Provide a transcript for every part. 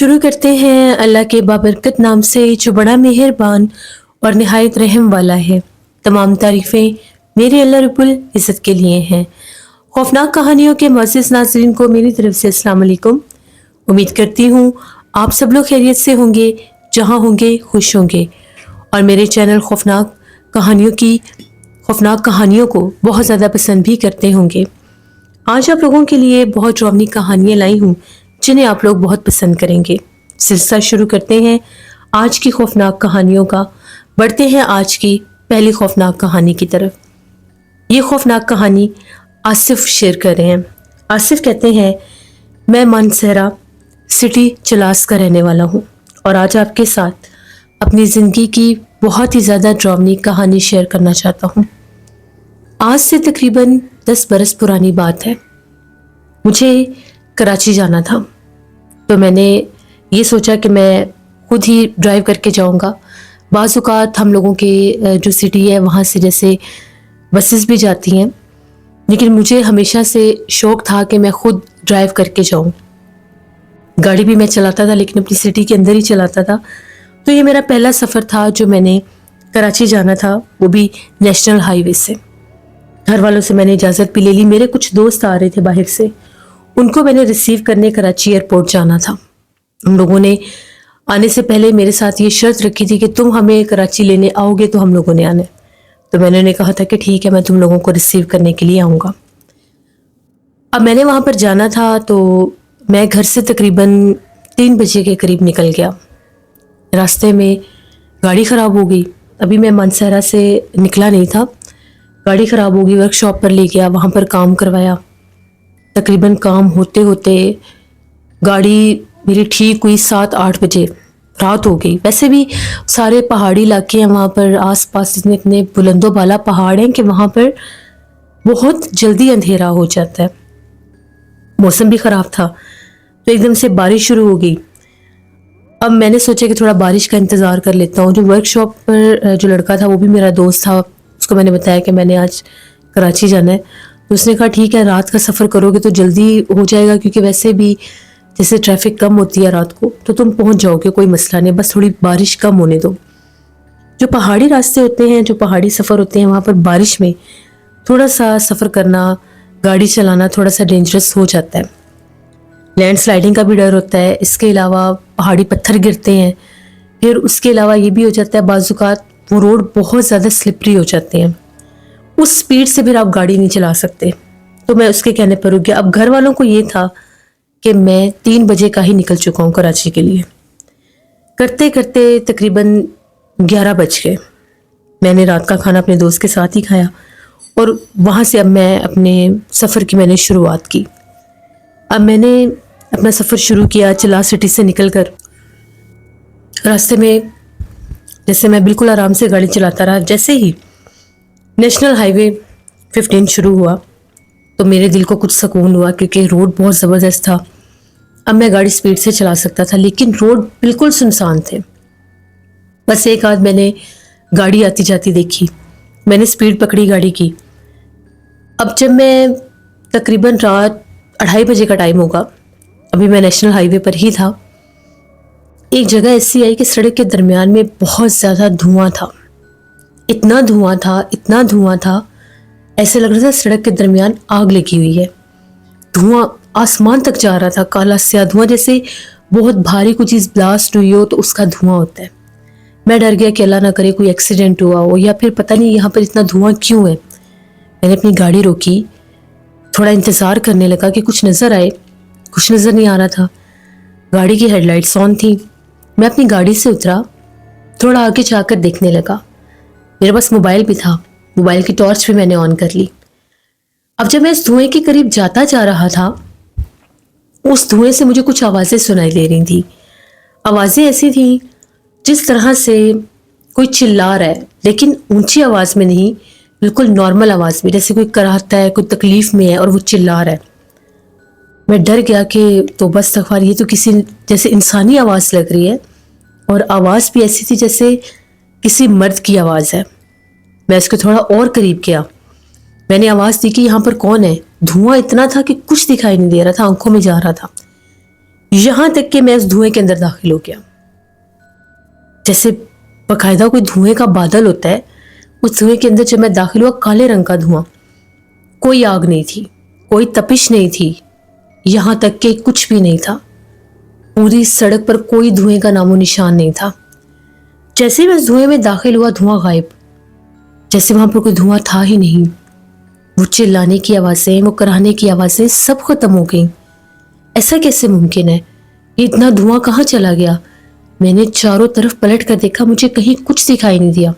شروع کرتے ہیں اللہ کے بابرکت نام سے جو بڑا مہربان اور نہایت رحم والا ہے۔ تمام تعریفیں میرے اللہ رب العزت کے لیے ہیں۔ خوفناک کہانیوں کے معزز ناظرین کو میری طرف سے السلام علیکم۔ امید کرتی ہوں آپ سب لوگ خیریت سے ہوں گے، جہاں ہوں گے خوش ہوں گے، اور میرے چینل خوفناک کہانیوں کو بہت زیادہ پسند بھی کرتے ہوں گے۔ آج آپ لوگوں کے لیے بہت ڈراؤنی کہانیاں لائی ہوں جنہیں آپ لوگ بہت پسند کریں گے۔ سلسلہ شروع کرتے ہیں آج کی خوفناک کہانیوں کا۔ بڑھتے ہیں آج کی پہلی خوفناک کہانی کی طرف۔ یہ خوفناک کہانی آصف شیئر کر رہے ہیں۔ آصف کہتے ہیں، میں مانسہرہ سٹی چلاس کا رہنے والا ہوں اور آج آپ کے ساتھ اپنی زندگی کی بہت ہی زیادہ ڈراؤنی کہانی شیئر کرنا چاہتا ہوں۔ آج سے تقریباً 10 برس پرانی بات ہے۔ مجھے کراچی جانا تھا، تو میں نے یہ سوچا کہ میں خود ہی ڈرائیو کر کے جاؤں گا۔ بعض اوقات ہم لوگوں کے جو سٹی ہے وہاں سے جیسے بسز بھی جاتی ہیں، لیکن مجھے ہمیشہ سے شوق تھا کہ میں خود ڈرائیو کر کے جاؤں۔ گاڑی بھی میں چلاتا تھا لیکن اپنی سٹی کے اندر ہی چلاتا تھا۔ تو یہ میرا پہلا سفر تھا جو میں نے کراچی جانا تھا، وہ بھی نیشنل ہائی وے سے۔ گھر والوں سے میں نے اجازت بھی لے لی۔ میرے کچھ دوست آ رہے تھے باہر سے، ان کو میں نے ریسیو کرنے کراچی ایئرپورٹ جانا تھا۔ ان لوگوں نے آنے سے پہلے میرے ساتھ یہ شرط رکھی تھی کہ تم ہمیں کراچی لینے آؤ گے تو ہم لوگوں نے آنا ہے۔ تو میں نے انہیں کہا تھا کہ ٹھیک ہے، میں تم لوگوں کو ریسیو کرنے کے لیے آؤں گا۔ اب میں نے وہاں پر جانا تھا تو میں گھر سے تقریباً 3 بجے کے قریب نکل گیا۔ راستے میں گاڑی خراب ہو گئی۔ ابھی میں مانسہرہ سے نکلا نہیں تھا، گاڑی خراب ہو گئی۔ ورک شاپ پر لے گیا، وہاں پر کام کروایا۔ تقریباً کام ہوتے ہوتے گاڑی میری ٹھیک ہوئی 7-8 بجے، رات ہو گئی۔ ویسے بھی سارے پہاڑی علاقے ہیں وہاں پر، آس پاس اتنے بلند و بالا پہاڑ ہیں کہ وہاں پر بہت جلدی اندھیرا ہو جاتا ہے۔ موسم بھی خراب تھا تو ایک دم سے بارش شروع ہو گئی۔ اب میں نے سوچا کہ تھوڑا بارش کا انتظار کر لیتا ہوں۔ جو ورک شاپ پر جو لڑکا تھا وہ بھی میرا دوست تھا، اس کو میں نے بتایا کہ میں نے آج کراچی جانا ہے، تو اس نے کہا ٹھیک ہے، رات کا سفر کرو گے تو جلدی ہو جائے گا، کیونکہ ویسے بھی جیسے ٹریفک کم ہوتی ہے رات کو تو تم پہنچ جاؤ گے، کوئی مسئلہ نہیں، بس تھوڑی بارش کم ہونے دو۔ جو پہاڑی راستے ہوتے ہیں، جو پہاڑی سفر ہوتے ہیں، وہاں پر بارش میں تھوڑا سا سفر کرنا، گاڑی چلانا تھوڑا سا ڈینجرس ہو جاتا ہے۔ لینڈ سلائڈنگ کا بھی ڈر ہوتا ہے، اس کے علاوہ پہاڑی پتھر گرتے ہیں، پھر اس کے علاوہ یہ بھی ہو جاتا ہے بعض اوقات وہ روڈ بہت زیادہ سلپری ہو جاتے ہیں، اس سپیڈ سے پھر آپ گاڑی نہیں چلا سکتے۔ تو میں اس کے کہنے پر رک گیا۔ اب گھر والوں کو یہ تھا کہ میں 3 بجے کا ہی نکل چکا ہوں کراچی کے لیے۔ کرتے کرتے تقریباً 11 بج گئے۔ میں نے رات کا کھانا اپنے دوست کے ساتھ ہی کھایا اور وہاں سے اب میں اپنے سفر کی میں نے شروعات کی۔ اب میں نے اپنا سفر شروع کیا چلاس سٹی سے نکل کر۔ راستے میں جیسے میں بالکل آرام سے گاڑی چلاتا رہا، جیسے ہی نیشنل ہائی وے 15 شروع ہوا تو میرے دل کو کچھ سکون ہوا، کیونکہ روڈ بہت زبردست تھا۔ اب میں گاڑی سپیڈ سے چلا سکتا تھا، لیکن روڈ بالکل سنسان تھے۔ بس ایک آدھ میں نے گاڑی آتی جاتی دیکھی، میں نے سپیڈ پکڑی گاڑی کی۔ اب جب میں تقریباً رات 2:30 بجے کا ٹائم ہوگا، ابھی میں نیشنل ہائی وے پر ہی تھا، ایک جگہ ایسی آئی کہ سڑک کے درمیان میں بہت زیادہ دھواں تھا۔ اتنا دھواں تھا ایسے لگ رہا تھا سڑک کے درمیان آگ لگی ہوئی ہے۔ دھواں آسمان تک جا رہا تھا، کالا سیاہ دھواں، جیسے بہت بھاری کوئی چیز بلاسٹ ہوئی ہو تو اس کا دھواں ہوتا ہے۔ میں ڈر گیا کہ اللہ نہ کرے کوئی ایکسیڈنٹ ہوا ہو، یا پھر پتہ نہیں یہاں پر اتنا دھواں کیوں ہے۔ میں نے اپنی گاڑی روکی، تھوڑا انتظار کرنے لگا کہ کچھ نظر آئے، کچھ نظر نہیں آ رہا تھا۔ گاڑی کی ہیڈ لائٹس آن تھی۔ میں اپنی گاڑی سے اترا، تھوڑا آگے جا کر دیکھنے لگا۔ میرے پاس موبائل بھی تھا، موبائل کی ٹارچ بھی میں نے آن کر لی۔ اب جب میں اس دھوئیں کے قریب جاتا جا رہا تھا، اس دھوئیں سے مجھے کچھ آوازیں سنائی دے رہی تھیں۔ آوازیں ایسی تھیں جس طرح سے کوئی چلا رہا ہے، لیکن اونچی آواز میں نہیں، بالکل نارمل آواز میں، جیسے کوئی کراہتا ہے، کوئی تکلیف میں ہے اور وہ چلا رہا ہے۔ میں ڈر گیا کہ توبہ استغفار، یہ تو کسی جیسے انسانی آواز لگ رہی ہے، اور آواز بھی ایسی تھی جیسے کسی مرد کی آواز ہے۔ میں اس کو تھوڑا اور قریب کیا، میں نے آواز دی کہ یہاں پر کون ہے۔ دھواں اتنا تھا کہ کچھ دکھائی نہیں دے رہا تھا، آنکھوں میں جا رہا تھا۔ یہاں تک کہ میں اس دھوئیں کے اندر داخل ہو گیا. جیسے باقاعدہ کوئی دھوئیں کا بادل ہوتا ہے، اس دھوئیں کے اندر جب میں داخل ہوا، کالے رنگ کا دھواں، کوئی آگ نہیں تھی، کوئی تپش نہیں تھی، یہاں تک کہ کچھ بھی نہیں تھا. پوری سڑک پر کوئی دھوئیں کا نام و نشان نہیں تھا. جیسے میں اس دھوئیں میں داخل ہوا، دھواں غائب، جیسے وہاں پر کوئی دھواں تھا ہی نہیں. وہ چلانے کی آوازیں، وہ کرانے کی آوازیں سب ختم ہو گئیں. ایسا کیسے ممکن ہے؟ یہ اتنا دھواں کہاں چلا گیا؟ میں نے چاروں طرف پلٹ کر دیکھا، مجھے کہیں کچھ دکھائی نہیں دیا.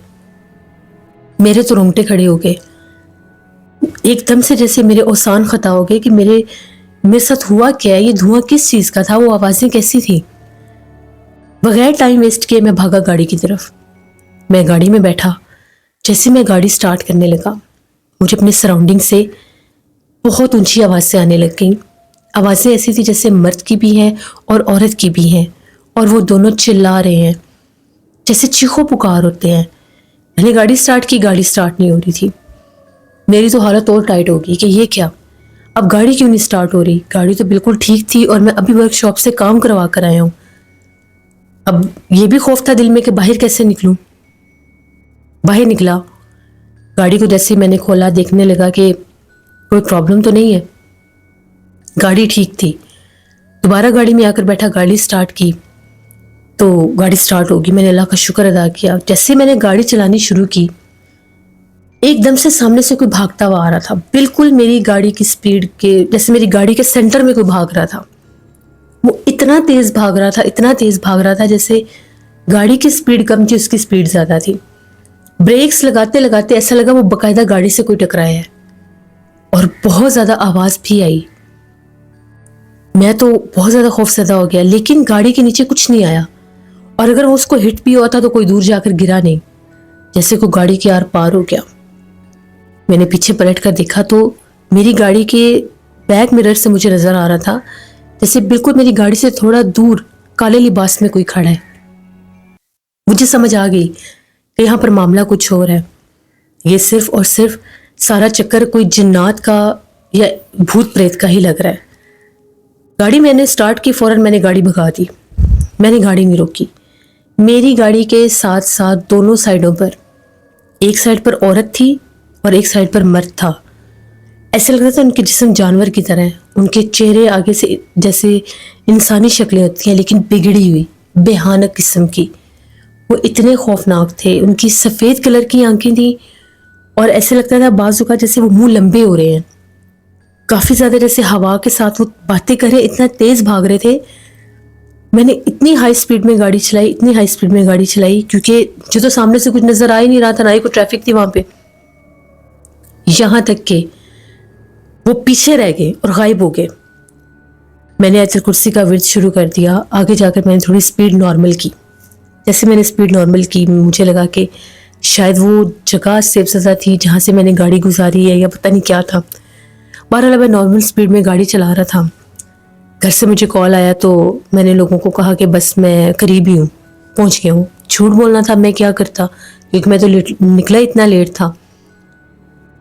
میرے تو رونگٹے کھڑے ہو گئے. ایک دم سے جیسے میرے اوسان خطا ہو گئے کہ میرے ساتھ ہوا کیا ہے، یہ دھواں کس چیز کا تھا، وہ آوازیں کیسی تھی. بغیر ٹائم ویسٹ کیے میں بھاگا گاڑی کی طرف. میں گاڑی میں بیٹھا. جیسے میں گاڑی سٹارٹ کرنے لگا، مجھے اپنے سراؤنڈنگ سے بہت اونچی آوازیں آنے لگ گئیں. آوازیں ایسی تھی جیسے مرد کی بھی ہیں اور عورت کی بھی ہیں، اور وہ دونوں چلا رہے ہیں جیسے چیخو پکار ہوتے ہیں. میں نے گاڑی سٹارٹ کی، گاڑی سٹارٹ نہیں ہو رہی تھی. میری تو حالت اور ٹائٹ ہو گئی کہ یہ کیا، اب گاڑی کیوں نہیں سٹارٹ ہو رہی؟ گاڑی تو بالکل ٹھیک تھی اور میں ابھی ورک شاپ سے کام کروا کر آیا ہوں. اب یہ بھی خوف تھا دل میں کہ باہر کیسے نکلوں. باہر نکلا، گاڑی کو جیسے میں نے کھولا، دیکھنے لگا کہ کوئی پرابلم تو نہیں ہے، گاڑی ٹھیک تھی. دوبارہ گاڑی میں آ کر بیٹھا، گاڑی سٹارٹ کی تو گاڑی سٹارٹ ہوگی. میں نے اللہ کا شکر ادا کیا. جیسے میں نے گاڑی چلانی شروع کی، ایک دم سے سامنے سے کوئی بھاگتا ہوا آ رہا تھا، بالکل میری گاڑی کی سپیڈ کے، جیسے میری گاڑی کے سینٹر میں کوئی بھاگ رہا تھا. وہ اتنا تیز بھاگ رہا تھا، اتنا تیز بھاگ رہا تھا جیسے گاڑی کی سپیڈ کم تھی، اس کی سپیڈ زیادہ تھی. بریکس لگاتے لگاتے ایسا لگا وہ باقاعدہ گاڑی سے کوئی ٹکرایا ہے، اور بہت زیادہ آواز بھی آئی. میں تو بہت زیادہ خوف زدہ ہو گیا، لیکن گاڑی کے نیچے کچھ نہیں آیا، اور اگر وہ اس کو ہٹ بھی ہوتا تو کوئی دور جا کر گرا نہیں، جیسے کوئی گاڑی کے آر پار ہو گیا. میں نے پیچھے پلٹ کر دیکھا تو میری گاڑی کے بیک مرر سے مجھے نظر آ رہا تھا جیسے بالکل میری گاڑی سے تھوڑا دور کالے لباس میں کوئی کھڑا ہے. مجھے سمجھ آ گئی کہ یہاں پر معاملہ کچھ اور ہے. یہ صرف اور صرف سارا چکر کوئی جنات کا یا بھوت پریت کا ہی لگ رہا ہے. گاڑی میں نے سٹارٹ کی، فوراً میں نے گاڑی بھگا دی. میں نے گاڑی نہیں روکی. میری گاڑی کے ساتھ ساتھ دونوں سائڈوں پر، ایک سائڈ پر عورت تھی اور ایک سائڈ پر مرد تھا. ایسے لگ رہا تھا ان کے جسم جانور کی طرح ہیں. ان کے چہرے آگے سے جیسے انسانی شکلیں ہوتی ہیں لیکن بگڑی ہوئی، بھیانک قسم کی. وہ اتنے خوفناک تھے. ان کی سفید کلر کی آنکھیں تھیں اور ایسے لگتا تھا بعض اوقات جیسے وہ منہ لمبے ہو رہے ہیں. کافی زیادہ جیسے ہوا کے ساتھ وہ باتیں کر رہے، اتنا تیز بھاگ رہے تھے. میں نے اتنی ہائی سپیڈ میں گاڑی چلائی، اتنی ہائی سپیڈ میں گاڑی چلائی، کیونکہ جو تو سامنے سے کچھ نظر آ ہی نہیں رہا تھا، نہ ہی کوئی ٹریفک تھی وہاں پہ. یہاں تک کہ وہ پیچھے رہ گئے اور غائب ہو گئے. میں نے آیت الکرسی کا ورد شروع کر دیا. آگے جا کر میں نے تھوڑی سپیڈ نارمل کی. جیسے میں نے سپیڈ نارمل کی، مجھے لگا کہ شاید وہ جگہ سیف سزا تھی جہاں سے میں نے گاڑی گزاری ہے، یا پتہ نہیں کیا تھا. بہرحال میں نارمل سپیڈ میں گاڑی چلا رہا تھا. گھر سے مجھے کال آیا تو میں نے لوگوں کو کہا کہ بس میں قریب ہی ہوں، پہنچ گیا ہوں. جھوٹ بولنا تھا، میں کیا کرتا، کیونکہ میں تو نکلا اتنا لیٹ تھا.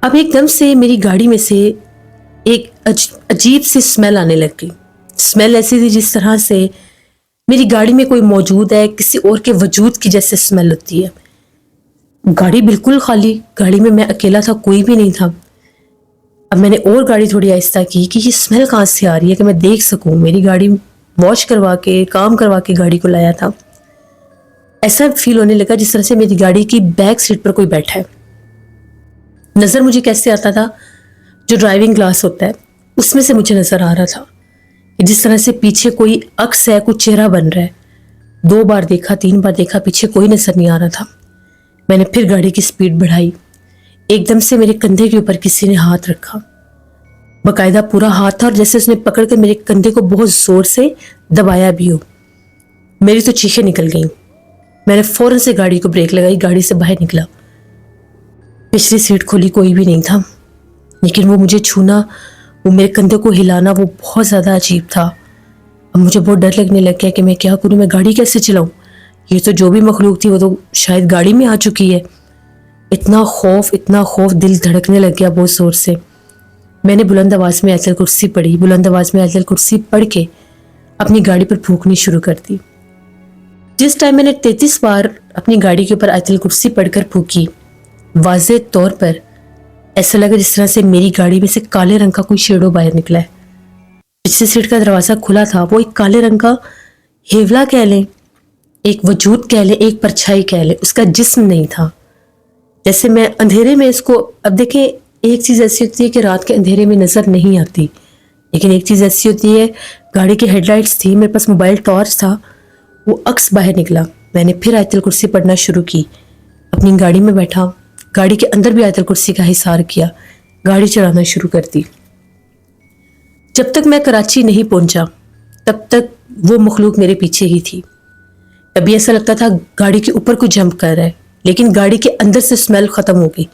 اب ایک دم سے میری گاڑی میں سے ایک عجیب سی اسمیل آنے لگ گئی. اسمیل ایسی تھی جس طرح سے میری گاڑی میں کوئی موجود ہے، کسی اور کے وجود کی جیسے اسمیل ہوتی ہے. گاڑی بالکل خالی، گاڑی میں میں اکیلا تھا، کوئی بھی نہیں تھا. اب میں نے اور گاڑی تھوڑی آہستہ کی کہ یہ اسمیل کہاں سے آ رہی ہے کہ میں دیکھ سکوں. میری گاڑی واش کروا کے، کام کروا کے گاڑی کو لایا تھا. ایسا فیل ہونے لگا جس طرح سے میری گاڑی کی بیک سیٹ پر کوئی بیٹھا ہے. نظر مجھے کیسے آتا تھا، جو ڈرائیونگ گلاس ہوتا ہے اس میں سے مجھے نظر آ رہا تھا کہ جس طرح سے پیچھے کوئی عکس ہے، کوئی چہرہ بن رہا ہے. 2 بار دیکھا، 3 بار دیکھا، پیچھے کوئی نظر نہیں آ رہا تھا. میں نے پھر گاڑی کی سپیڈ بڑھائی. ایک دم سے میرے کندھے کے اوپر کسی نے ہاتھ رکھا، باقاعدہ پورا ہاتھ تھا، اور جیسے اس نے پکڑ کر میرے کندھے کو بہت زور سے دبایا بھی ہو. میری تو چیخیں نکل گئیں. میں نے فوراً سے گاڑی کو بریک لگائی، گاڑی سے باہر نکلا. پچھلی سیٹ کھولی، کوئی بھی نہیں تھا، لیکن وہ مجھے چھونا، وہ میرے کندھے کو ہلانا، وہ بہت زیادہ عجیب تھا. اب مجھے بہت ڈر لگنے لگ گیا کہ میں کیا کروں، میں گاڑی کیسے چلاؤں. یہ تو جو بھی مخلوق تھی وہ تو شاید گاڑی میں آ چکی ہے. اتنا خوف، دل دھڑکنے لگ گیا بہت زور سے. میں نے بلند آواز میں آیت الکرسی پڑھی. بلند آواز میں آیت الکرسی پڑھ کے اپنی گاڑی پر پھونکنی شروع کر دی۔ جس ٹائم میں نے 33 بار اپنی گاڑی کے اوپر آیت الکرسی پڑھ کر پھونکی، واضح طور پر ایسا لگا جس طرح سے میری گاڑی میں سے کالے رنگ کا کوئی شیڈو باہر نکلا ہے۔ پچھلی سیٹ کا دروازہ کھلا تھا، وہ ایک کالے رنگ کا ہیولا کہہ لیں، ایک وجود کہہ لیں، ایک پرچھائی کہہ لیں، اس کا جسم نہیں تھا۔ جیسے میں اندھیرے میں اس کو، اب دیکھیں ایک چیز ایسی ہوتی ہے کہ رات کے اندھیرے میں نظر نہیں آتی، لیکن ایک چیز ایسی ہوتی ہے، گاڑی کی ہیڈ لائٹس تھی، میرے پاس موبائل ٹارچ تھا، وہ عکس باہر نکلا۔ میں نے پھر آیت الکرسی پڑھنا شروع کی، اپنی گاڑی میں بیٹھا، گاڑی کے اندر بھی آیت الکرسی کا حصار کیا، گاڑی چلانا شروع کر دی۔ جب تک میں کراچی نہیں پہنچا تب تک وہ مخلوق میرے پیچھے ہی تھی۔ ابھی ایسا لگتا تھا گاڑی کے اوپر کوئی جمپ کر رہا ہے، لیکن گاڑی کے اندر سے اسمیل ختم ہو گئی۔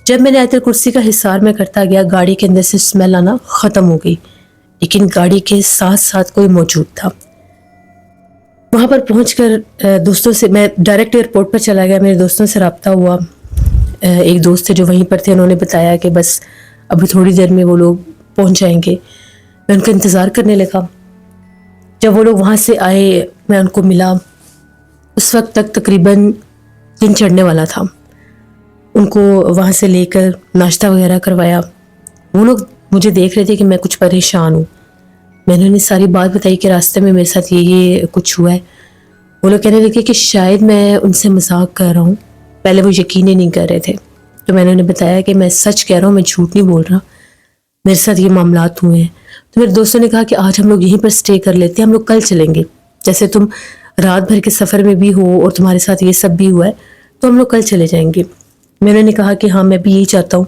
جب میں نے آیت الکرسی کا حصار میں کرتا گیا، گاڑی کے اندر سے اسمیل آنا ختم ہو گئی، لیکن گاڑی کے ساتھ ساتھ کوئی موجود تھا۔ وہاں پر پہنچ کر دوستوں سے، میں ڈائریکٹ ایئرپورٹ پر چلا گیا، میرے دوستوں سے رابطہ ہوا۔ ایک دوست تھے جو وہیں پر تھے، انہوں نے بتایا کہ بس ابھی تھوڑی دیر میں وہ لوگ پہنچ جائیں گے۔ میں ان کا انتظار کرنے لگا۔ جب وہ لوگ وہاں سے آئے، میں ان کو ملا۔ اس وقت تک تقریباً دن چڑھنے والا تھا۔ ان کو وہاں سے لے کر ناشتہ وغیرہ کروایا۔ وہ لوگ مجھے دیکھ رہے تھے کہ میں کچھ پریشان ہوں۔ میں نے انہیں ساری بات بتائی کہ راستے میں میرے ساتھ یہ کچھ ہوا ہے۔ وہ لوگ کہنے لگے کہ شاید میں ان سے مذاق کر رہا ہوں۔ پہلے وہ یقین ہی نہیں کر رہے تھے، تو میں نے انہیں بتایا کہ میں سچ کہہ رہا ہوں، میں جھوٹ نہیں بول رہا، میرے ساتھ یہ معاملات ہوئے ہیں۔ تو میرے دوستوں نے کہا کہ آج ہم لوگ یہیں پر سٹے کر لیتے ہیں، ہم لوگ کل چلیں گے، جیسے تم رات بھر کے سفر میں بھی ہو اور تمہارے ساتھ یہ سب بھی ہوا ہے، تو ہم لوگ کل چلے جائیں گے۔ میں نے کہا کہ ہاں میں بھی یہی چاہتا ہوں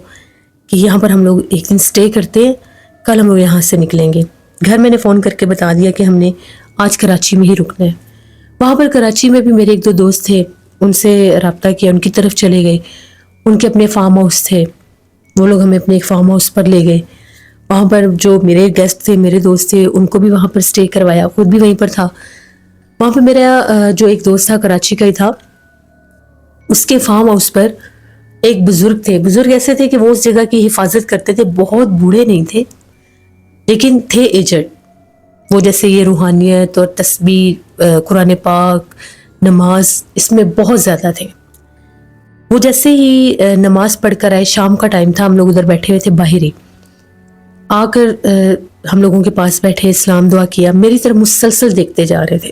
کہ یہاں پر ہم لوگ ایک دن سٹے کرتے ہیں، کل ہم لوگ یہاں سے نکلیں گے۔ گھر میں نے فون کر کے بتا دیا کہ ہم نے آج کراچی میں ہی رکنا ہے۔ وہاں پر کراچی میں بھی میرے ایک دو دوست تھے، ان سے رابطہ کیا، ان کی طرف چلے گئے۔ ان کے اپنے فارم ہاؤس تھے، وہ لوگ ہمیں اپنے ایک فارم ہاؤس پر لے گئے۔ وہاں پر جو میرے گیسٹ تھے، میرے دوست تھے، ان کو بھی وہاں پر سٹے کروایا، خود بھی وہیں پر تھا۔ وہاں پہ میرا جو ایک دوست تھا کراچی کا ہی تھا، اس کے فارم ہاؤس پر ایک بزرگ تھے۔ بزرگ ایسے تھے کہ وہ اس جگہ کی حفاظت کرتے تھے، بہت بوڑھے نہیں تھے لیکن تھے ایجڈ۔ وہ جیسے یہ روحانیت اور تسبیح، قرآن پاک، نماز، اس میں بہت زیادہ تھے۔ وہ جیسے ہی نماز پڑھ کر آئے، شام کا ٹائم تھا، ہم لوگ ادھر بیٹھے ہوئے تھے باہر ہی، آ کر ہم لوگوں کے پاس بیٹھے، اسلام دعا کیا، میری طرف مسلسل دیکھتے جا رہے تھے۔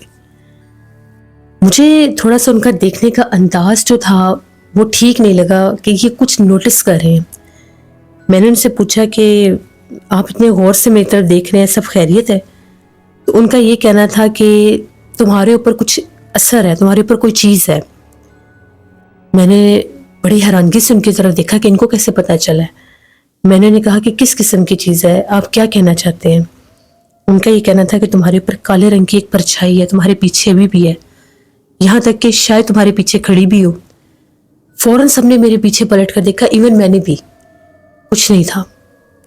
مجھے تھوڑا سا ان کا دیکھنے کا انداز جو تھا وہ ٹھیک نہیں لگا کہ یہ کچھ نوٹس کر رہے ہیں۔ میں نے ان سے پوچھا کہ آپ اتنے غور سے میری طرف دیکھ رہے ہیں، سب خیریت ہے؟ تو ان کا یہ کہنا تھا کہ تمہارے اوپر کچھ اثر ہے، تمہارے اوپر کوئی چیز ہے۔ میں نے بڑی حیرانگی سے ان کی طرف دیکھا کہ ان کو کیسے پتہ چلا ہے۔ میں نے انہیں کہا کہ کس قسم کی چیز ہے، آپ کیا کہنا چاہتے ہیں؟ ان کا یہ کہنا تھا کہ تمہارے اوپر کالے رنگ کی ایک پرچھائی ہے، تمہارے پیچھے بھی ہے، یہاں تک کہ شاید تمہارے پیچھے کھڑی بھی ہو۔ فوراً سب نے میرے پیچھے پلٹ کر دیکھا، ایون میں نے بھی، کچھ نہیں تھا۔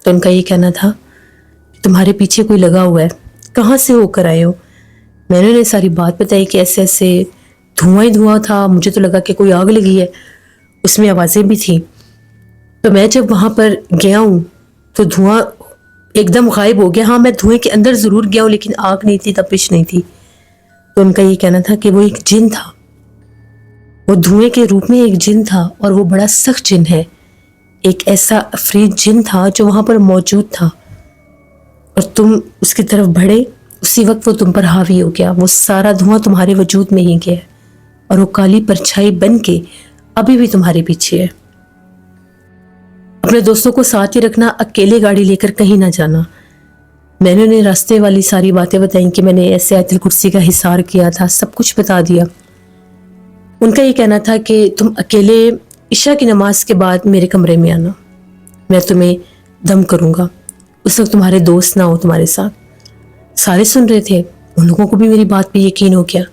تو ان کا یہ کہنا تھا کہ تمہارے پیچھے کوئی لگا ہوا ہے، کہاں سے ہو کر آئے ہو؟ میں نے انہیں ساری بات بتائی کہ ایسے ایسے دھواں ہی دھواں تھا، مجھے تو لگا کہ کوئی آگ لگی ہے، اس میں آوازیں بھی تھیں۔ تو میں جب وہاں پر گیا ہوں تو دھواں ایک دم غائب ہو گیا۔ ہاں میں دھوئیں کے اندر ضرور گیا ہوں، لیکن آگ نہیں تھی، تپش نہیں تھی۔ تو ان کا یہ کہنا تھا کہ وہ ایک جن تھا، وہ دھوئیں کے روپ میں ایک جن تھا، اور وہ بڑا سخت جن ہے، ایک ایسا عفریت جن تھا جو وہاں پر موجود تھا، اور تم اس کی طرف بڑھے، اسی وقت وہ تم پر حاوی ہو گیا، وہ سارا دھواں تمہارے وجود میں ہی گیا، اور وہ کالی پرچھائی بن کے ابھی بھی تمہارے پیچھے ہے۔ اپنے دوستوں کو ساتھ ہی رکھنا، اکیلے گاڑی لے کر کہیں نہ جانا۔ میں نے انہیں راستے والی ساری باتیں بتائیں کہ میں نے ایسے آیت الکرسی کا حصار کیا تھا، سب کچھ بتا دیا۔ ان کا یہ کہنا تھا کہ تم اکیلے عشاء کی نماز کے بعد میرے کمرے میں آنا، میں تمہیں دم کروں گا، اس وقت تمہارے دوست نہ ہو تمہارے ساتھ۔ سارے سن رہے تھے، ان لوگوں کو بھی میری بات پہ یقین ہو گیا۔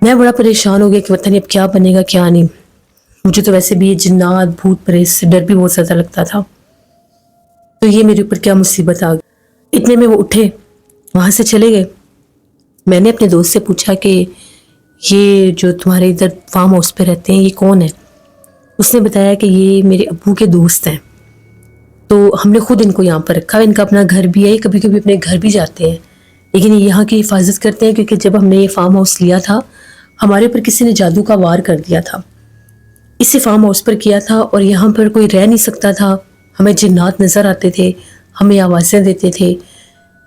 میں بڑا پریشان ہو گیا کہ پتہ نہیں اب کیا بنے گا کیا نہیں۔ مجھے تو ویسے بھی یہ جنات، بھوت پریت سے ڈر بھی بہت زیادہ لگتا تھا، تو یہ میرے اوپر کیا مصیبت آ گئی۔ اتنے میں وہ اٹھے، وہاں سے چلے گئے۔ میں نے اپنے دوست سے پوچھا کہ یہ جو تمہارے ادھر فارم ہاؤس پہ رہتے ہیں یہ کون ہے؟ اس نے بتایا کہ یہ میرے ابو کے دوست ہیں، تو ہم نے خود ان کو یہاں پر رکھا، ان کا اپنا گھر بھی ہے، کبھی کبھی اپنے گھر بھی جاتے ہیں، لیکن یہ یہاں کی حفاظت کرتے ہیں کیونکہ جب ہم نے یہ فارم ہاؤس لیا تھا ہمارے اوپر کسی نے جادو کا وار کر دیا تھا، اسی فارم ہاؤس پر کیا تھا، اور یہاں پر کوئی رہ نہیں سکتا تھا. ہمیں جنات نظر آتے تھے، ہمیں آوازیں دیتے تھے.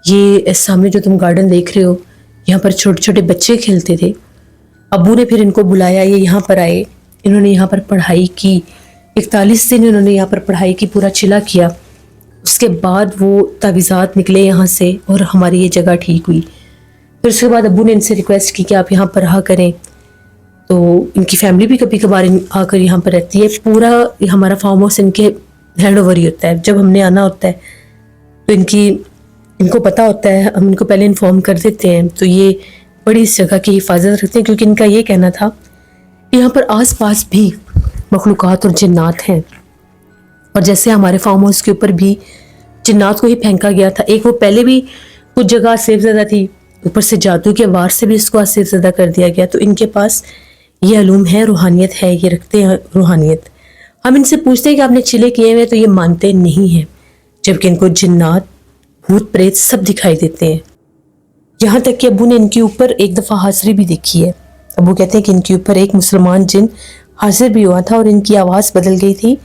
یہ سامنے جو تم گارڈن دیکھ رہے ہو یہاں پر چھوٹے چھوٹے بچے کھیلتے تھے. ابو نے پھر ان کو بلایا، یہ یہاں پر آئے، انہوں نے یہاں پر پڑھائی کی. 41 دن انہوں نے یہاں پر پڑھائی کی، پورا چلا کیا. اس کے بعد وہ تعویذات نکلے یہاں سے اور ہماری یہ جگہ ٹھیک ہوئی. پھر اس کے بعد ابو نے ان سے ریکویسٹ کی کہ آپ یہاں پر رہا کریں. تو ان کی فیملی بھی کبھی کبھار آ کر یہاں پر رہتی ہے. پورا ہمارا فارم ہاؤس ان کے ہینڈ اوور ہی ہوتا ہے. جب ہم نے آنا ہوتا ہے تو ان کو پتہ ہوتا ہے، ہم ان کو پہلے انفارم کر دیتے ہیں. تو یہ بڑی اس جگہ کی حفاظت رکھتے ہیں کیونکہ ان کا یہ کہنا تھا کہ یہاں پر آس پاس بھی مخلوقات اور جنات ہیں. اور جیسے ہمارے فارم ہاؤس کے اوپر بھی جنات کو ہی پھینکا گیا تھا، ایک وہ پہلے بھی کچھ جگہ سیف زدہ تھی، اوپر سے جادو کے وار سے بھی اس کو سیف زدہ کر دیا گیا. تو ان کے پاس یہ علوم ہے، روحانیت ہے، یہ رکھتے ہیں روحانیت. ہم ان سے پوچھتے ہیں کہ آپ نے چلے کیے ہوئے، تو یہ مانتے نہیں ہیں، جبکہ ان کو جنات، بھوت پریت سب دکھائی دیتے ہیں. یہاں تک کہ ابو نے ان کے اوپر ایک دفعہ حاضری بھی دیکھی ہے. ابو کہتے ہیں کہ ان کے اوپر ایک مسلمان جن حاضر بھی ہوا تھا اور ان کی آواز بدل گئی تھی.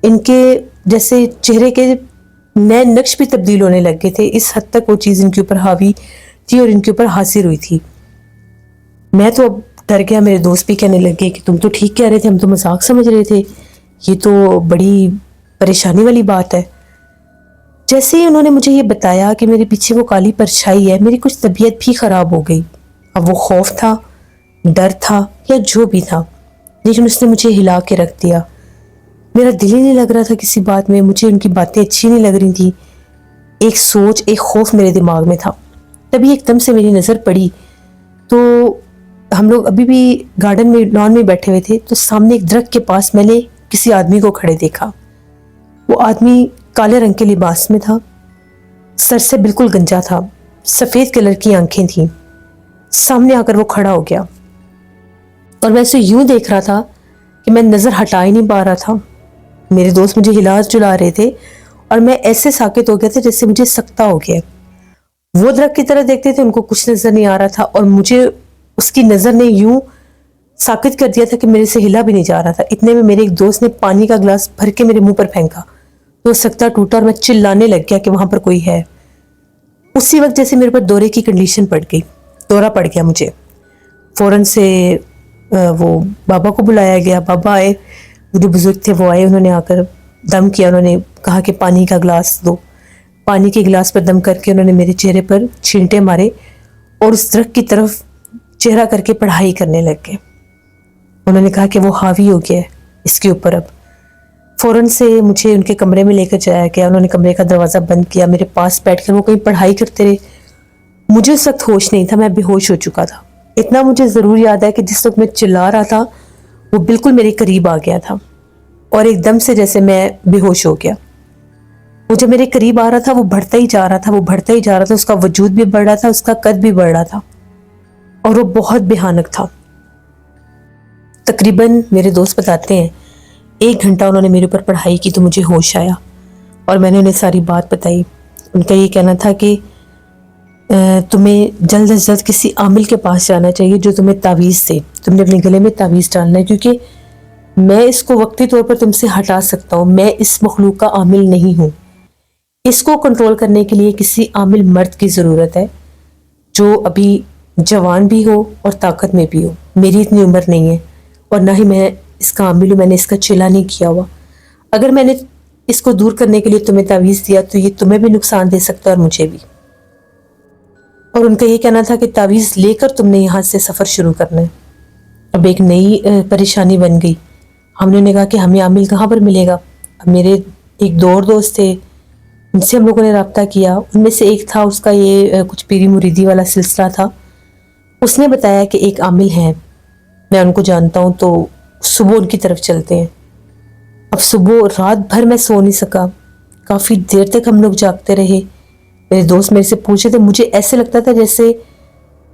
ان کے جیسے چہرے کے نئے نقش بھی تبدیل ہونے لگ گئے تھے. اس حد تک وہ چیز ان کے اوپر حاوی تھی اور ان کے اوپر حاضر ہوئی تھی. میں تو اب ڈر گیا. میرے دوست بھی کہنے لگے کہ تم تو ٹھیک کہہ رہے تھے، ہم تو مذاق سمجھ رہے تھے، یہ تو بڑی پریشانی والی بات ہے. جیسے ہی انہوں نے مجھے یہ بتایا کہ میرے پیچھے وہ کالی پرچھائی ہے، میری کچھ طبیعت بھی خراب ہو گئی. اب وہ خوف تھا، ڈر تھا یا جو بھی تھا، لیکن اس نے مجھے ہلا کے رکھ دیا. میرا دل ہی نہیں لگ رہا تھا کسی بات میں، مجھے ان کی باتیں اچھی نہیں لگ رہی تھی. ایک سوچ، ایک خوف میرے دماغ میں تھا. تبھی ایک دم سے میری نظر پڑی تو ہم لوگ ابھی بھی گارڈن میں لان میں بیٹھے ہوئے تھے، تو سامنے ایک درخت کے پاس میں نے کسی آدمی کو کھڑے دیکھا. وہ آدمی کالے رنگ کے لباس میں تھا، سر سے بالکل گنجا تھا، سفید کلر کی آنکھیں تھیں. سامنے آ کر وہ کھڑا ہو گیا اور میں اسے یوں دیکھ رہا تھا کہ میں نظر ہٹا ہی نہیں پا رہا تھا. میرے دوست مجھے ہلا جلا رہے تھے اور میں ایسے ساکت ہو گیا تھا جیسے مجھے سکتہ ہو گیا. وہ درخت کی طرح دیکھتے تھے، ان کو کچھ نظر نہیں آ رہا تھا، اور مجھے اس کی نظر نے یوں ساکت کر دیا تھا کہ میرے سے ہلا بھی نہیں جا رہا تھا. اتنے میں میرے ایک دوست نے پانی کا گلاس بھر کے میرے منہ پر پھینکا تو سکتہ ٹوٹا اور میں چلانے لگ گیا کہ وہاں پر کوئی ہے. اسی وقت جیسے میرے پر دورے کی کنڈیشن پڑ گئی، دورہ پڑ گیا مجھے. فوراً سے وہ بابا کو بلایا گیا. بابا آئے، جو بزرگ تھے وہ آئے، انہوں نے آ کر دم کیا. انہوں نے کہا کہ پانی کا گلاس دو. پانی کے گلاس پر دم کر کے انہوں نے میرے چہرے پر چھینٹے مارے اور اس درخت کی طرف چہرہ کر کے پڑھائی کرنے لگ گئے. انہوں نے کہا کہ وہ حاوی ہو گیا ہے اس کے اوپر. اب فوراً سے مجھے ان کے کمرے میں لے کر جایا گیا. انہوں نے کمرے کا دروازہ بند کیا، میرے پاس بیٹھ کر وہ کہیں پڑھائی کرتے رہے. مجھے اس وقت ہوش نہیں تھا، میں بے ہوش ہو چکا تھا. اتنا مجھے ضرور یاد ہے کہ جس وقت میں چلا رہا تھا وہ بالکل میرے قریب آ گیا تھا اور ایک دم سے جیسے میں بے ہوش ہو گیا. وہ جب میرے قریب آ رہا تھا وہ بڑھتا ہی جا رہا تھا، وہ بڑھتا ہی جا رہا تھا. اس کا وجود بھی بڑھ رہا تھا، اس کا قد بھی بڑھ رہا تھا اور وہ بہت بھیانک تھا. تقریباً میرے دوست بتاتے ہیں 1 گھنٹہ انہوں نے میرے اوپر پڑھائی کی تو مجھے ہوش آیا اور میں نے انہیں ساری بات بتائی. ان کا یہ کہنا تھا کہ تمہیں جلد از جلد کسی عامل کے پاس جانا چاہیے جو تمہیں تعویذ دے. تم نے اپنے گلے میں تعویذ ڈالنا ہے کیونکہ میں اس کو وقتی طور پر تم سے ہٹا سکتا ہوں. میں اس مخلوق کا عامل نہیں ہوں. اس کو کنٹرول کرنے کے لیے کسی عامل مرد کی ضرورت ہے جو ابھی جوان بھی ہو اور طاقت میں بھی ہو. میری اتنی عمر نہیں ہے اور نہ ہی میں اس کا عامل ہوں. میں نے اس کا چلا نہیں کیا ہوا. اگر میں نے اس کو دور کرنے کے لیے تمہیں تعویذ دیا تو یہ تمہیں بھی نقصان دے سکتا ہے اور مجھے بھی. اور ان کا یہ کہنا تھا کہ تعویذ لے کر تم نے یہاں سے سفر شروع کرنا ہے. اب ایک نئی پریشانی بن گئی. ہم نے کہا کہ ہمیں عامل کہاں پر ملے گا. اب میرے ایک 2 اور دوست تھے، ان سے ہم لوگوں نے رابطہ کیا. ان میں سے ایک تھا، اس کا یہ کچھ پیری مریدی والا سلسلہ تھا. اس نے بتایا کہ ایک عامل ہے، میں ان کو جانتا ہوں، تو صبح ان کی طرف چلتے ہیں. اب صبح رات بھر میں سو نہیں سکا، کافی دیر تک ہم لوگ جاگتے رہے. میرے دوست میرے سے پوچھے تھے، مجھے ایسے لگتا تھا جیسے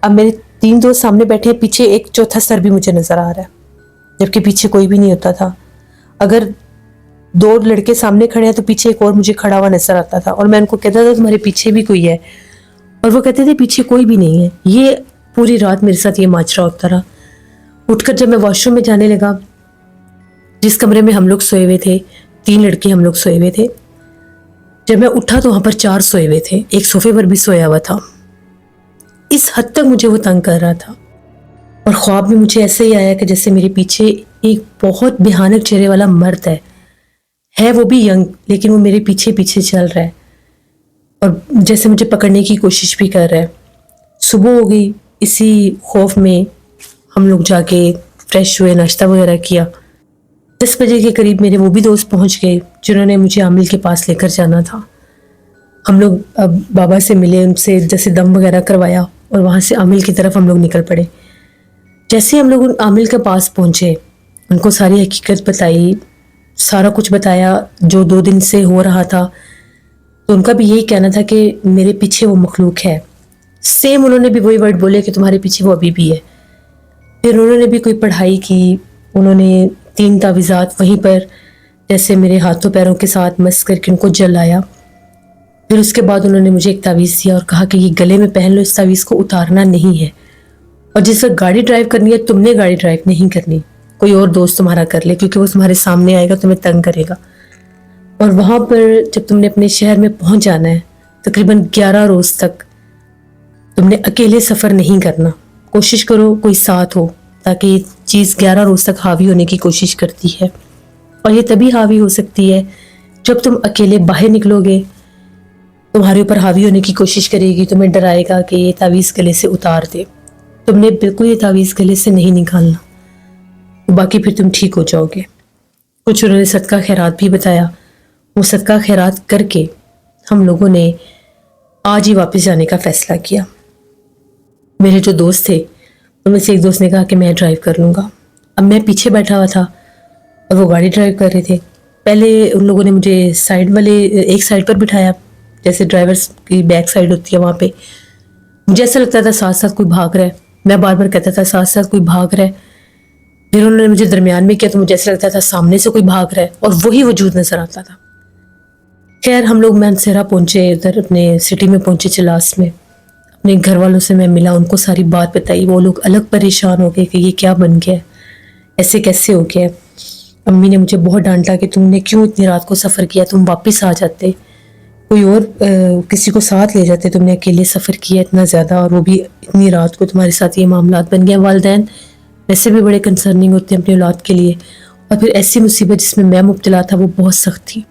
اب میرے 3 دوست سامنے بیٹھے ہیں، پیچھے ایک چوتھا سر بھی مجھے نظر آ رہا ہے جبکہ پیچھے کوئی بھی نہیں ہوتا تھا. اگر 2 لڑکے سامنے کھڑے ہیں تو پیچھے ایک اور مجھے کھڑا ہوا نظر آتا تھا اور میں ان کو کہتا تھا تمہارے پیچھے بھی کوئی ہے. اور وہ کہتے تھے پیچھے کوئی بھی نہیں ہے. یہ پوری رات میرے ساتھ یہ ماجرا ہوتا رہا. اٹھ کر جب میں واش روم میں جانے لگا، جس کمرے میں ہم لوگ سوئے ہوئے تھے، 3 لڑکے ہم لوگ سوئے ہوئے تھے، جب میں اٹھا تو وہاں پر 4 سوئے ہوئے تھے، ایک صوفے پر بھی سویا ہوا تھا. اس حد تک مجھے وہ تنگ کر رہا تھا. اور خواب میں مجھے ایسے ہی آیا کہ جیسے میرے پیچھے ایک بہت بھیانک چہرے والا مرد ہے وہ بھی ینگ، لیکن وہ میرے پیچھے پیچھے چل رہا ہے اور جیسے مجھے پکڑنے کی کوشش بھی کر رہا ہے. صبح ہو گئی. اسی خوف میں ہم لوگ جا کے فریش ہوئے، ناشتہ وغیرہ کیا. 10 بجے کے قریب میرے وہ بھی دوست پہنچ گئے جنہوں نے مجھے عامل کے پاس لے کر جانا تھا. ہم لوگ اب بابا سے ملے، ان سے جیسے دم وغیرہ کروایا اور وہاں سے عامل کی طرف ہم لوگ نکل پڑے. جیسے ہم لوگ ان عامل کے پاس پہنچے، ان کو ساری حقیقت بتائی، سارا کچھ بتایا جو 2 دن سے ہو رہا تھا. تو ان کا بھی یہی کہنا تھا کہ میرے پیچھے وہ مخلوق ہے. سیم انہوں نے بھی وہی ورڈ بولے کہ تمہارے پیچھے وہ ابھی بھی ہے. پھر انہوں نے بھی کوئی پڑھائی کی. انہوں نے 3 تعویذات وہیں پر جیسے میرے ہاتھوں پیروں کے ساتھ مس کر کے ان کو جلایا. پھر اس کے بعد انہوں نے مجھے ایک تعویذ دیا اور کہا کہ یہ گلے میں پہن لو، اس تعویذ کو اتارنا نہیں ہے. اور جس وقت گاڑی ڈرائیو کرنی ہے تم نے گاڑی ڈرائیو نہیں کرنی، کوئی اور دوست تمہارا کر لے، کیونکہ وہ تمہارے سامنے آئے گا، تمہیں تنگ کرے گا. اور وہاں پر جب تم نے اپنے شہر میں پہنچ جانا ہے، تقریباً 11 روز تک تم نے اکیلے سفر نہیں کرنا. کوشش کرو کوئی ساتھ ہو، تاکہ یہ چیز 11 روز تک حاوی ہونے کی کوشش کرتی ہے. اور یہ تبھی حاوی ہو سکتی ہے جب تم اکیلے باہر نکلو گے. تمہارے اوپر حاوی ہونے کی کوشش کرے گی، تمہیں ڈرائے گا کہ یہ تعویذ گلے سے اتار دے. تم نے بالکل یہ تعویذ گلے سے نہیں نکالنا، باقی پھر تم ٹھیک ہو جاؤ گے. کچھ انہوں نے صدقہ خیرات بھی بتایا. وہ صدقہ خیرات کر کے ہم لوگوں نے آج ہی واپس جانے کا فیصلہ کیا. میرے جو دوست تھے ان میں سے ایک دوست نے کہا کہ میں ڈرائیو کر لوں گا. اب میں پیچھے بیٹھا ہوا تھا اور وہ گاڑی ڈرائیو کر رہے تھے. پہلے ان لوگوں نے مجھے ایک سائڈ پر بٹھایا، جیسے ڈرائیورز کی بیک سائڈ ہوتی ہے، وہاں پہ. مجھے ایسا لگتا تھا ساتھ ساتھ کوئی بھاگ رہا ہے. میں بار بار کہتا تھا ساتھ ساتھ کوئی بھاگ رہا ہے. پھر انہوں نے مجھے درمیان میں کیا تو مجھے ایسا لگتا تھا سامنے سے کوئی بھاگ رہا ہے اور وہی وجود نظر آتا تھا. خیر ہم لوگ مانسہرہ پہنچے، ادھر اپنے سٹی میں پہنچے، چلاس میں. اپنے گھر والوں سے میں ملا، ان کو ساری بات بتائی. وہ لوگ الگ پریشان ہو گئے کہ یہ کیا بن گیا، ایسے کیسے ہو گیا. امی نے مجھے بہت ڈانٹا کہ تم نے کیوں اتنی رات کو سفر کیا، تم واپس آ جاتے، کوئی اور کسی کو ساتھ لے جاتے. تم نے اکیلے سفر کیا اتنا زیادہ، اور وہ بھی اتنی رات کو تمہارے ساتھ یہ معاملات بن گیا. والدین ویسے بھی بڑے کنسرننگ ہوتے ہیں اپنی اولاد کے لیے، اور پھر ایسی مصیبت جس میں مبتلا تھا وہ بہت سخت تھی.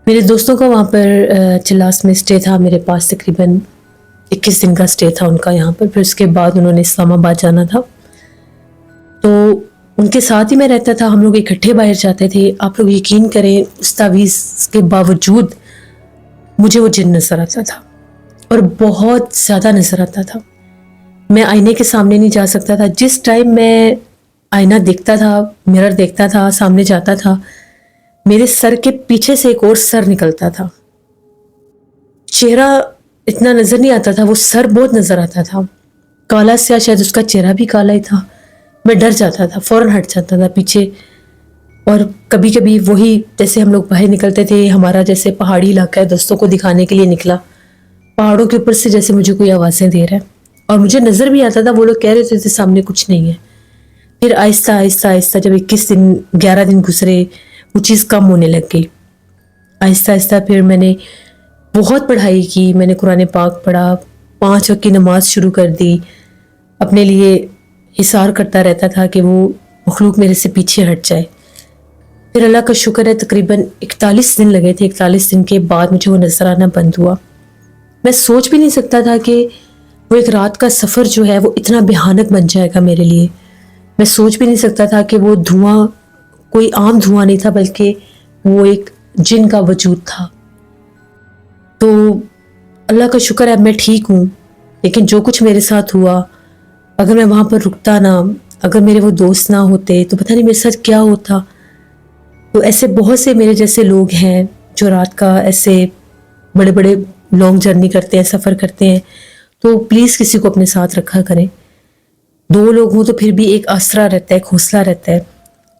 میرے دوستوں کا وہاں پر چلاس میں اسٹے تھا، میرے پاس تقریباً 21 دن کا اسٹے تھا ان کا یہاں پر. پھر اس کے بعد انہوں نے اسلام آباد جانا تھا، تو ان کے ساتھ ہی میں رہتا تھا. ہم لوگ اکٹھے باہر جاتے تھے. آپ لوگ یقین کریں اس تعویذ کے باوجود مجھے وہ جن نظر آتا تھا، اور بہت زیادہ نظر آتا تھا. میں آئینے کے سامنے نہیں جا سکتا تھا. جس ٹائم میں آئینہ دیکھتا تھا، مرر دیکھتا تھا، سامنے جاتا تھا، میرے سر کے پیچھے سے ایک اور سر نکلتا تھا. چہرہ اتنا نظر نہیں آتا تھا، وہ سر بہت نظر آتا تھا. کالا سیاہ، شاید اس کا چہرہ بھی کالا ہی تھا. میں ڈر جاتا تھا، فوراً ہٹ جاتا تھا پیچھے. اور کبھی کبھی وہی جیسے ہم لوگ باہر نکلتے تھے، ہمارا جیسے پہاڑی علاقہ ہے، دوستوں کو دکھانے کے لیے نکلا، پہاڑوں کے اوپر سے جیسے مجھے کوئی آوازیں دے رہا ہے، اور مجھے نظر بھی آتا تھا وہ لوگ کہہ رہے تھے سامنے کچھ نہیں ہے. پھر آہستہ آہستہ آہستہ جب 21 دن 11 دن گزرے، وہ چیز کم ہونے لگ گئی. آہستہ آہستہ پھر میں نے بہت پڑھائی کی. میں نے قرآن پاک پڑھا، 5 وقت کی نماز شروع کر دی. اپنے لیے حصار کرتا رہتا تھا کہ وہ مخلوق میرے سے پیچھے ہٹ جائے. پھر اللہ کا شکر ہے تقریباً 41 دن لگے تھے. 41 دن کے بعد مجھے وہ نظر آنا بند ہوا. میں سوچ بھی نہیں سکتا تھا کہ وہ ایک رات کا سفر جو ہے وہ اتنا بھیانک بن جائے گا میرے لیے. میں سوچ بھی نہیں سکتا تھا کہ وہ دھواں کوئی عام دھواں نہیں تھا، بلکہ وہ ایک جن کا وجود تھا. تو اللہ کا شکر ہے اب میں ٹھیک ہوں. لیکن جو کچھ میرے ساتھ ہوا، اگر میں وہاں پر رکتا نہ، اگر میرے وہ دوست نہ ہوتے تو پتہ نہیں میرے ساتھ کیا ہوتا. تو ایسے بہت سے میرے جیسے لوگ ہیں جو رات کا ایسے بڑے بڑے لانگ جرنی کرتے ہیں، سفر کرتے ہیں. تو پلیز کسی کو اپنے ساتھ رکھا کریں. 2 لوگ ہوں تو پھر بھی ایک آسرا رہتا ہے، ایک حوصلہ رہتا ہے.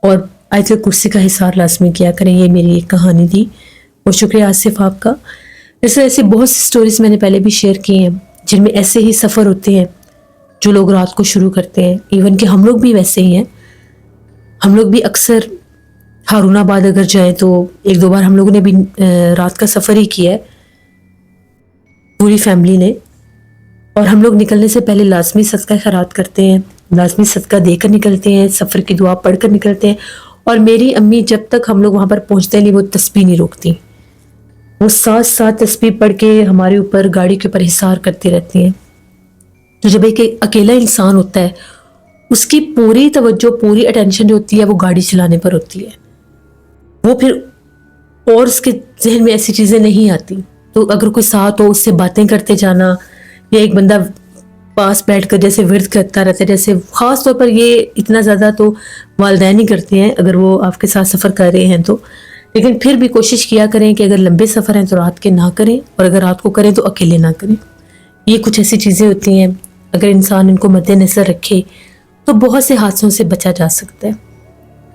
اور آیت الکرسی کا حصار لازمی کیا کریں. یہ میری ایک کہانی تھی. اور شکریہ آصف آپ کا جیسے ایسی بہت سی سٹوریز میں نے پہلے بھی شیئر کی ہیں جن میں ایسے ہی سفر ہوتے ہیں جو لوگ رات کو شروع کرتے ہیں. ایون کہ ہم لوگ بھی ویسے ہی ہیں. ہم لوگ بھی اکثر ہارون آباد اگر جائیں تو ایک دو بار ہم لوگوں نے بھی رات کا سفر ہی کیا ہے پوری فیملی نے. اور ہم لوگ نکلنے سے پہلے لازمی صدقہ خیرات کرتے ہیں, لازمی صدقہ دے کر نکلتے ہیں, سفر کی دعا پڑھ کر نکلتے ہیں. اور میری امی جب تک ہم لوگ وہاں پر پہنچتے نہیں وہ تسبیح نہیں روکتی. وہ ساتھ ساتھ تسبیح پڑھ کے ہمارے اوپر گاڑی کے اوپر حصار کرتی رہتی ہیں. تو جب ایک اکیلا انسان ہوتا ہے اس کی پوری توجہ, پوری اٹینشن جو ہوتی ہے وہ گاڑی چلانے پر ہوتی ہے. وہ پھر اور اس کے ذہن میں ایسی چیزیں نہیں آتی. تو اگر کوئی ساتھ ہو اس سے باتیں کرتے جانا, یا ایک بندہ پاس بیٹھ کر جیسے ورد کرتا رہتا ہے, جیسے خاص طور پر یہ اتنا زیادہ تو والدین ہی کرتے ہیں اگر وہ آپ کے ساتھ سفر کر رہے ہیں تو. لیکن پھر بھی کوشش کیا کریں کہ اگر لمبے سفر ہیں تو رات کے نہ کریں, اور اگر رات کو کریں تو اکیلے نہ کریں. یہ کچھ ایسی چیزیں ہوتی ہیں اگر انسان ان کو مد نظر رکھے تو بہت سے حادثوں سے بچا جا سکتا ہے.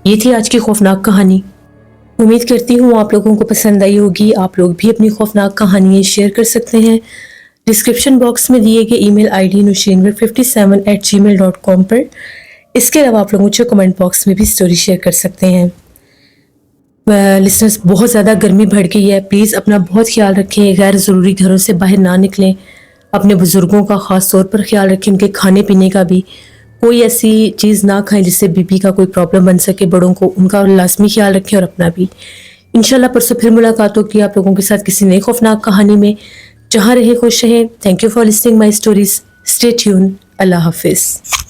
یہ تھی آج کی خوفناک کہانی. امید کرتی ہوں آپ لوگوں کو پسند آئی ہوگی. آپ لوگ بھی اپنی خوفناک کہانیاں شیئر کر سکتے ہیں ڈسکرپشن باکس میں دیے گئے ای میل آئی ڈی nushinwar57@gmail.com پر. اس کے علاوہ آپ لوگ مجھے کمنٹ باکس میں بھی سٹوری شیئر کر سکتے ہیں. لسنرز, بہت زیادہ گرمی بڑھ گئی ہے, پلیز اپنا بہت خیال رکھیں. غیر ضروری گھروں سے باہر نہ نکلیں. اپنے بزرگوں کا خاص طور پر خیال رکھیں, ان کے کھانے پینے کا بھی. کوئی ایسی چیز نہ کھائیں جس سے بی پی کا کوئی پرابلم بن سکے. بڑوں کو ان کا لازمی خیال رکھیں اور اپنا بھی. انشاءاللہ پرسوں پھر ملاقات ہوگی آپ لوگوں کے ساتھ کسی نئی خوفناک کہانی میں. جہاں رہیں خوش رہیں. Thank you for listening my stories. Stay tuned. اللہ حافظ.